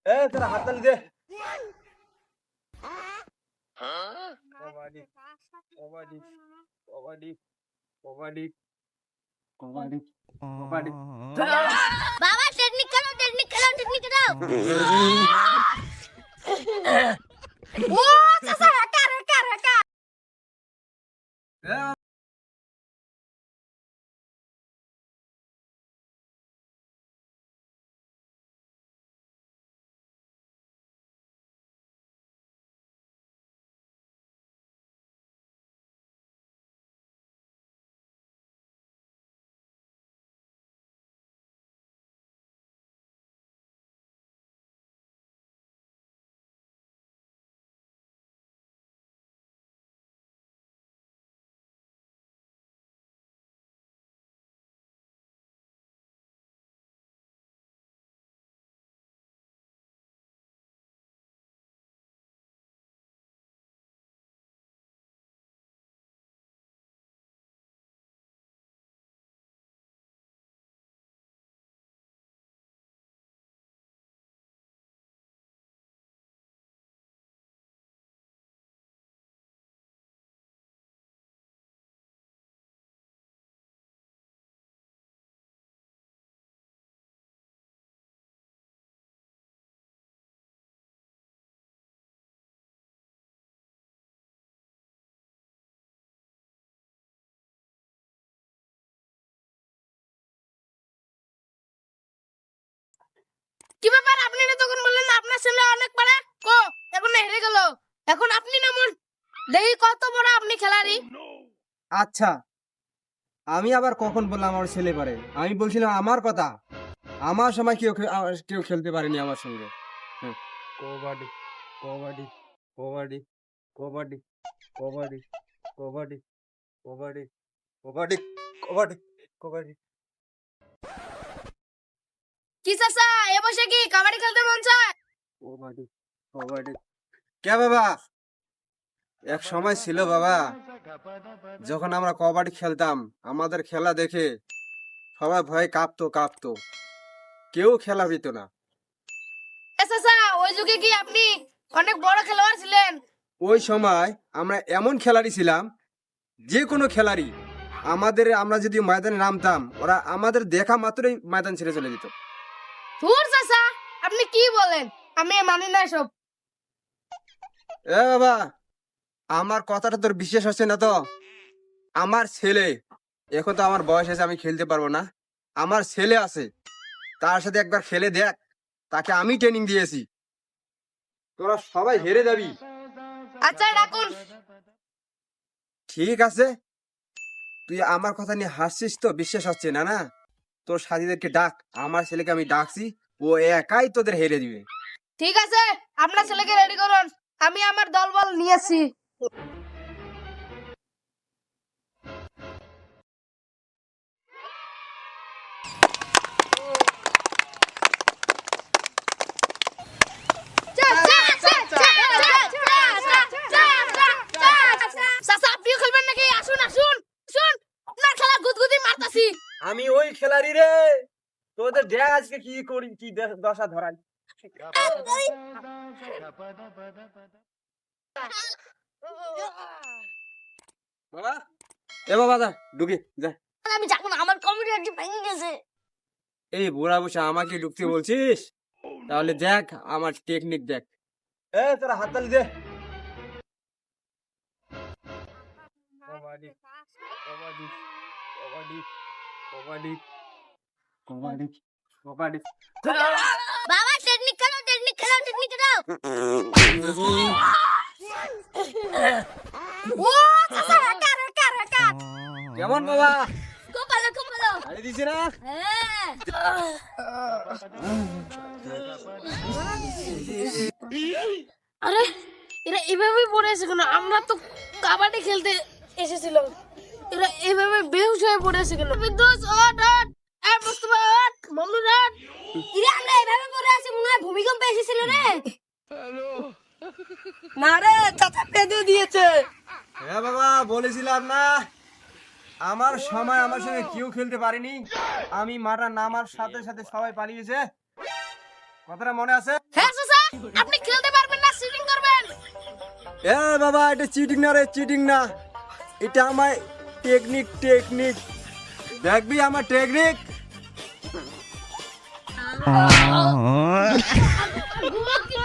তোরা হাততালি দে। কবাডি কবাডি কবাডি কবাডি কবাডি কবাডি। বাবা টেকনিক খেলো টেকনিক দাও। ও চাচা হ্যাকার। কি ব্যাপার আপনি না তখন বললেন আপনার ছেলে অনেক পারে কো এখন হেরে গেল এখন আপনি নামুন দেখি কত বড় আপনি খেলাড়ি। আচ্ছা, আমি আবার কখন বললাম আমার ছেলে পারে? আমি বলছিলাম আমার কথা। আমার সময় কেউ খেলতে পারেনি আমার সঙ্গে। কবাডি কবাডি কবাডি কবাডি কবাডি কবাডি কবাডি কবাডি কবাডি কবাডি। কি চাচা এ বসে কি কাবাডি খেলতে মন চায়? কবাডি কবাডি। কে বাবা, এক সময় ছিল বাবা, যখন আমরা কবাডি খেলতাম, আমাদের খেলা দেখে সবাই ভয়ে কাঁপতো, কেউ খেলা দিত না। এ চাচা ওই যুগে কি আপনি অনেক বড় খেলোয়াড় ছিলেন? ওই সময় আমরা এমন খেলাড়ি ছিলাম, যে কোনো খেলাড়ি আমরা যদি ময়দানে নামতাম, ওরা আমাদের দেখা মাত্রই ময়দান ছেড়ে চলে যেত। ধুর চাচা আপনি কি বলেন, আমি মানি না সব। এ বাবা, আমার কথাটা তোর বিশ্বাস হচ্ছে না তো? আমার ছেলে, এখন তো আমার বয়স আছে, আমি খেলতে পারবো না। আমার ছেলে আছে, তার সাথে একবার খেলে দেখ, তাকে আমি ট্রেনিং দিয়েছি। তোরা সবাই হেরে যাবি। আচ্ছা ডাকুন। ঠিক আছে, তুই আমার কথা নিয়ে হাসছিস তো, বিশ্বাস হচ্ছে না না? তোর সাথীদেরকে ডাক, আমার ছেলেকে আমি ডাকছি, ও একাই তোদের হেরে দিবে। ঠিক আছে আপনার ছেলেকে রেডি করুন, আমি আমার দলবল নিয়েছি। আপনিও খেলবেন নাকি? আসুন আসুন আসুন, আপনার খেলা গুদগুদি মারতাছি। আমি ওই খেলারি রে, তোদের দেখ আজকে কি করি, কি দশা ধরাই। বাবা, এ বাবা দা ঢুকে যা। আমি যাবো না, আমার কম্পিউটারটি ভেঙে গেছে। এই বুড়া বসে আমাকে ঢুকতে বলছিস? তাহলে দেখ আমার টেকনিক দেখ। তোরা হাততালি দে। কবাডি কবাডি কবাডি কবাডি কবাডি কবাডি। বাবা টেকনিক খেলো দাও। ও চাচা হ্যাকার। কেমন বাবা? খুব ভালো আরে দিছে না? হ্যাঁ। আরে এরা এভাবেই পড়ে আছে কেন? আমরা তো কাবাডি খেলতে এসেছিলাম, এরা এভাবে বেহুশ হয়ে পড়ে আছে কেন? বিদ্যুৎ ওঠ আর মুস্তফা ওঠ, মামুন ওঠ। এরা আমরা এভাবে পড়ে আছি, মনে হয় ভূমিকম্প এসেছিল রে। না রে চাচা পেঁদে দিয়েছে। হ্যাঁ বাবা, বলেছিলাম না আমার সময় আমার সঙ্গে কেউ খেলতে পারেনি। আমি মাঠে নামার সাথে সাথে সবাই পালিয়েছে। কথাটা মনে আছে? হ্যাঁ চাচা, আপনি খেলতে পারবেন না, চিটিং করবেন। এ বাবা, এটা চিটিং না রে, চিটিং না, এটা আমার টেকনিক। দেখবি আমার টেকনিক। ঘুমাতে